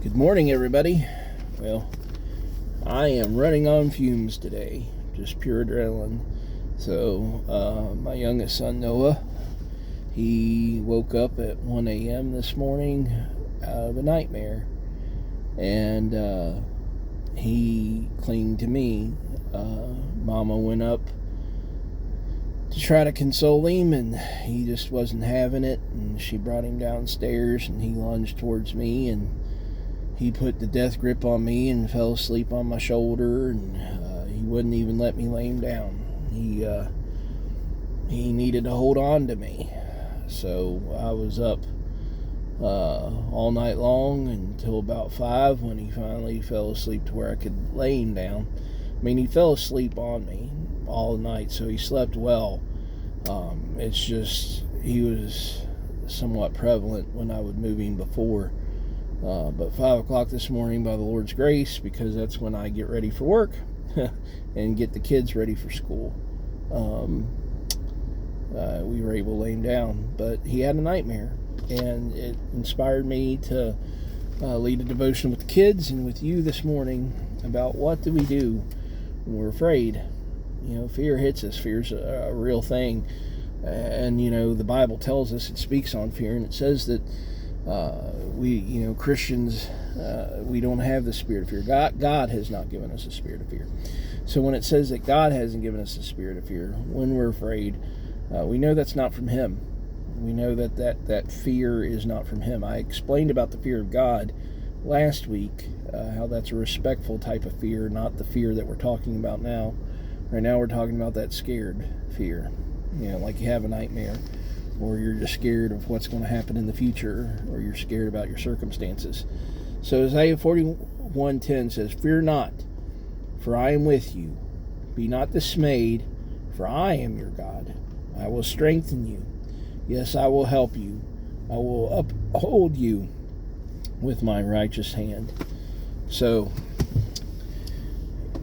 Good morning, everybody. Well, I am running on fumes today, just pure adrenaline. So, my youngest son, Noah, he woke up at 1 a.m. this morning out of a nightmare, and he clinged to me. Mama went up to try to console him, and he just wasn't having it, and she brought him downstairs, and he lunged towards me, and he put the death grip on me and fell asleep on my shoulder, and he wouldn't even let me lay him down. He needed to hold on to me. So I was up all night long until about 5 when he finally fell asleep to where I could lay him down. I mean, he fell asleep on me all night, so he slept well. It's just he was somewhat prevalent when I would move him before. But 5 o'clock this morning, by the Lord's grace, because that's when I get ready for work and get the kids ready for school, we were able to lay him down. But he had a nightmare, and it inspired me to lead a devotion with the kids and with you this morning about what do we do when we're afraid. Fear hits us. Fear's a real thing. And, the Bible tells us, it speaks on fear, and it says that we, Christians, we don't have the spirit of fear. God has not given us a spirit of fear. So when it says that God hasn't given us a spirit of fear, when we're afraid, we know that's not from Him. We know that fear is not from Him. I explained about the fear of God last week, how that's a respectful type of fear, not the fear that we're talking about now. Right now we're talking about that scared fear, like you have a nightmare, or you're just scared of what's going to happen in the future, or you're scared about your circumstances. So Isaiah 41:10 says, "Fear not, for I am with you. Be not dismayed, for I am your God. I will strengthen you. Yes, I will help you. I will uphold you with my righteous hand." So,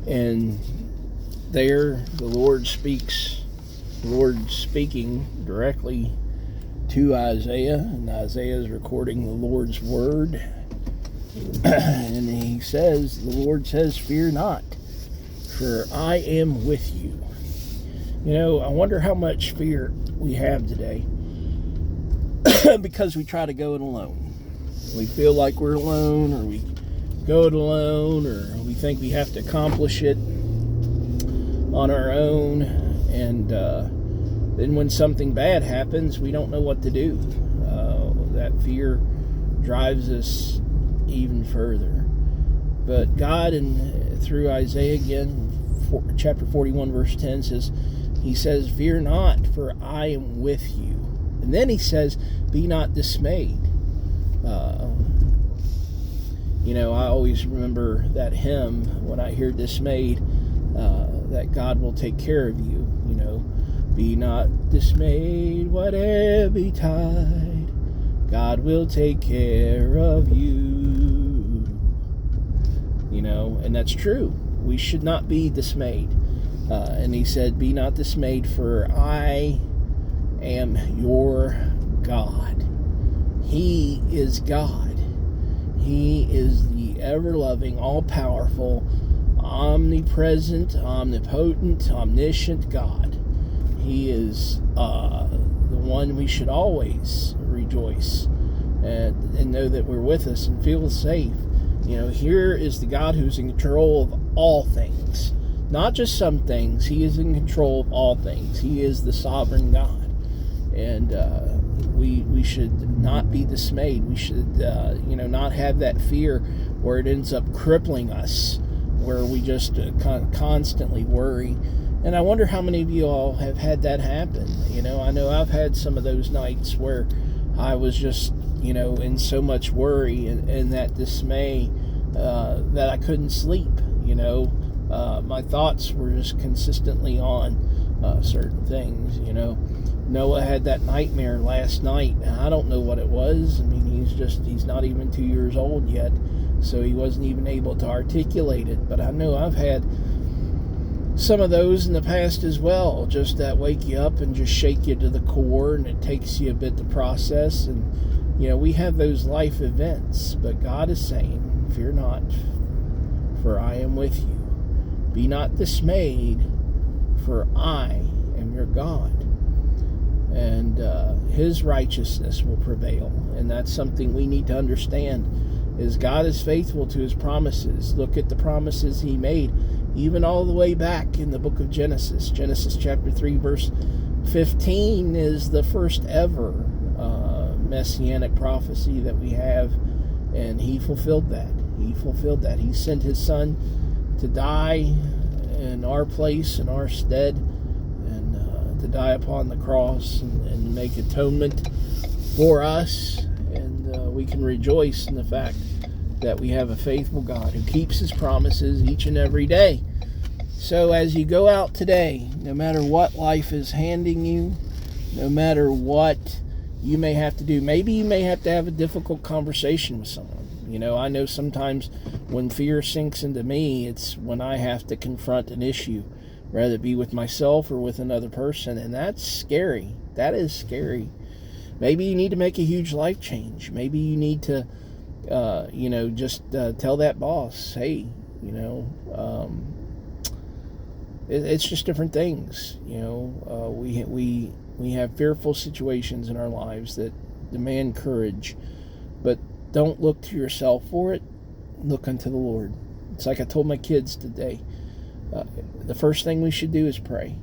and there the Lord speaks. The Lord speaking directly to Isaiah, and Isaiah is recording the Lord's word. And the Lord says, "Fear not, for I am with you." I wonder how much fear we have today because we try to go it alone. We feel like we're alone, or we go it alone, or we think we have to accomplish it on our own, and then when something bad happens, we don't know what to do. That fear drives us even further. But God, through Isaiah again, chapter 41, verse 10 says, He says, "Fear not, for I am with you." And then He says, "Be not dismayed." I always remember that hymn when I hear dismayed, that God will take care of you. Be not dismayed, whatever betide, God will take care of you. And that's true. We should not be dismayed. And He said, "Be not dismayed, for I am your God." He is God. He is the ever-loving, all-powerful, omnipresent, omnipotent, omniscient God. He is the one we should always rejoice and know that we're with us and feel safe. Here is the God who's in control of all things. Not just some things. He is in control of all things. He is the sovereign God. And we should not be dismayed. We should, not have that fear where it ends up crippling us, where we just constantly worry. And I wonder how many of you all have had that happen. I know I've had some of those nights where I was just, in so much worry and that dismay that I couldn't sleep. My thoughts were just consistently on certain things. Noah had that nightmare last night, and I don't know what it was. I mean, he's not even 2 years old yet, so he wasn't even able to articulate it. But I know I've had some of those in the past as well, just that wake you up and just shake you to the core, and it takes you a bit to process. And We have those life events, but God is saying, fear not, for I am with you. Be not dismayed, for I am your God. And his righteousness will prevail. And that's something we need to understand, is God is faithful to his promises. Look at the promises he made, even all the way back in the book of Genesis. Genesis chapter 3, verse 15 is the first ever messianic prophecy that we have, and he fulfilled that. He sent his son to die in our place, in our stead, and to die upon the cross and make atonement for us. And we can rejoice in the fact that we have a faithful God who keeps his promises each and every day. So as you go out today, no matter what life is handing you, no matter what you may have to do, maybe you may have to have a difficult conversation with someone. I know sometimes when fear sinks into me, it's when I have to confront an issue, whether it be with myself or with another person, and that's scary. That is scary. Maybe you need to make a huge life change. Maybe you need to, just tell that boss, hey, it's just different things. We have fearful situations in our lives that demand courage, but don't look to yourself for it. Look unto the Lord. It's like I told my kids today. The first thing we should do is pray.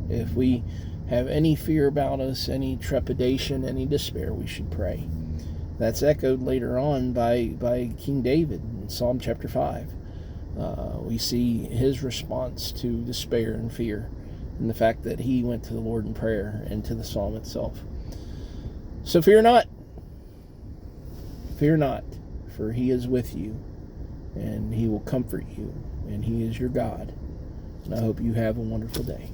If we have any fear about us, any trepidation, any despair, we should pray. That's echoed later on by King David in Psalm chapter 5. We see his response to despair and fear, and the fact that he went to the Lord in prayer and to the psalm itself. So fear not, for he is with you, and he will comfort you, and he is your God. And I hope you have a wonderful day.